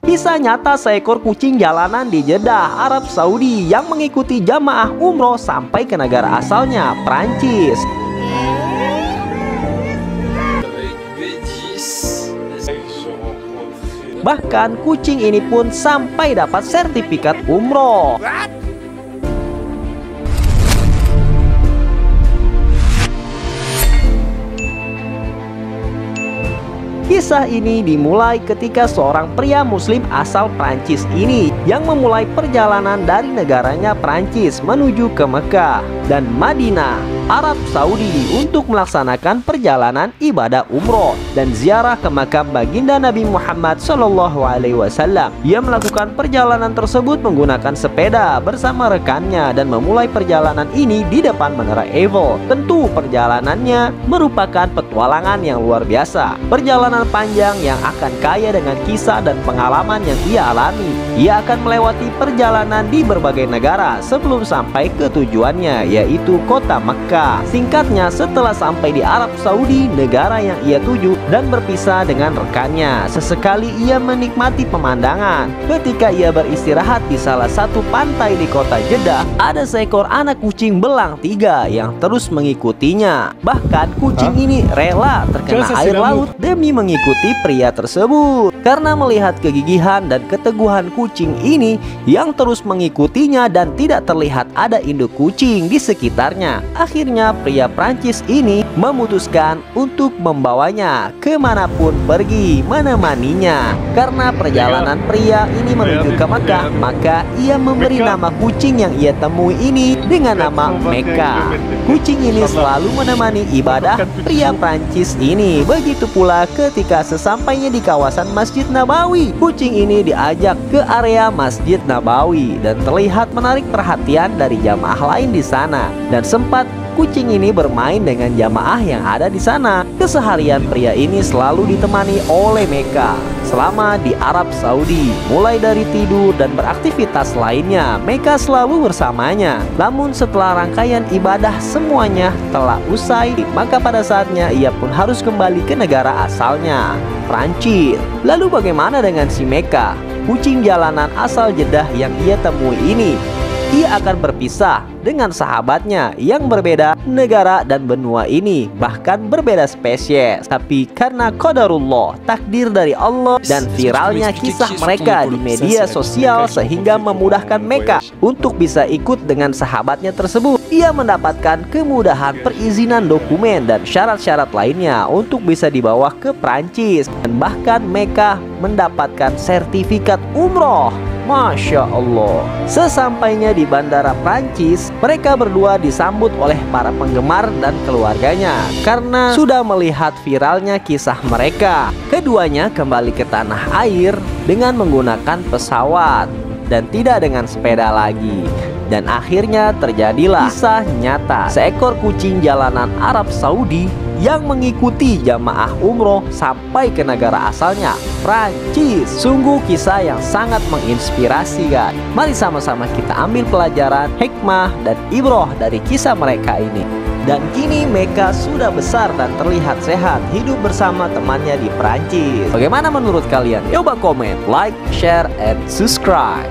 Kisah nyata seekor kucing jalanan di Jeddah, Arab Saudi yang mengikuti jamaah umroh sampai ke negara asalnya, Prancis. Bahkan kucing ini pun sampai dapat sertifikat umroh. Kisah ini dimulai ketika seorang pria muslim asal Prancis ini yang memulai perjalanan dari negaranya Prancis menuju ke Mekah dan Madinah, Arab Saudi untuk melaksanakan perjalanan ibadah umroh dan ziarah ke makam baginda Nabi Muhammad SAW. Ia melakukan perjalanan tersebut menggunakan sepeda bersama rekannya dan memulai perjalanan ini di depan Menara Eiffel. Tentu perjalanannya merupakan petualangan yang luar biasa. Perjalanan panjang yang akan kaya dengan kisah dan pengalaman yang ia alami. Ia akan melewati perjalanan di berbagai negara sebelum sampai ke tujuannya, yaitu kota Mekah. Singkatnya, setelah sampai di Arab Saudi, negara yang ia tuju, dan berpisah dengan rekannya, sesekali ia menikmati pemandangan. Ketika ia beristirahat di salah satu pantai di kota Jeddah, ada seekor anak kucing belang 3 yang terus mengikutinya. Bahkan kucing ini rela terkena air laut demi mengikuti pria tersebut. Karena melihat kegigihan dan keteguhan kucing ini yang terus mengikutinya dan tidak terlihat ada induk kucing di sekitarnya, akhirnya pria Prancis ini memutuskan untuk membawanya kemanapun pergi, menemaninya. Karena perjalanan pria ini menuju ke Mekah, maka ia memberi nama kucing yang ia temui ini dengan nama Meka. Kucing ini selalu menemani ibadah pria Prancis ini. Begitu pula ketika sesampainya di kawasan Masjid Nabawi, kucing ini diajak ke area Masjid Nabawi dan terlihat menarik perhatian dari jamaah lain di sana. Dan sempat kucing ini bermain dengan jamaah yang ada di sana. Keseharian pria ini selalu ditemani oleh Meka selama di Arab Saudi. Mulai dari tidur dan beraktivitas lainnya, Meka selalu bersamanya. Namun setelah rangkaian ibadah semuanya telah usai, maka pada saatnya ia pun harus kembali ke negara asalnya, Prancis. Lalu bagaimana dengan si Meka, kucing jalanan asal Jeddah yang ia temui ini? Ia akan berpisah dengan sahabatnya yang berbeda negara dan benua ini, bahkan berbeda spesies. Tapi karena qadarullah, takdir dari Allah, dan viralnya kisah mereka di media sosial sehingga memudahkan Meka untuk bisa ikut dengan sahabatnya tersebut. Ia mendapatkan kemudahan perizinan dokumen dan syarat-syarat lainnya untuk bisa dibawa ke Prancis, dan bahkan Meka mendapatkan sertifikat umroh. Masya Allah. Sesampainya di bandara Prancis, mereka berdua disambut oleh para penggemar dan keluarganya karena sudah melihat viralnya kisah mereka. Keduanya kembali ke tanah air dengan menggunakan pesawat dan tidak dengan sepeda lagi. Dan akhirnya terjadilah kisah nyata seekor kucing jalanan Arab Saudi yang mengikuti jamaah umroh sampai ke negara asalnya, Prancis. Sungguh kisah yang sangat menginspirasi, guys. Mari sama-sama kita ambil pelajaran, hikmah, dan ibroh dari kisah mereka ini. Dan kini Meka sudah besar dan terlihat sehat, hidup bersama temannya di Prancis. Bagaimana menurut kalian? Coba komen, like, share, and subscribe.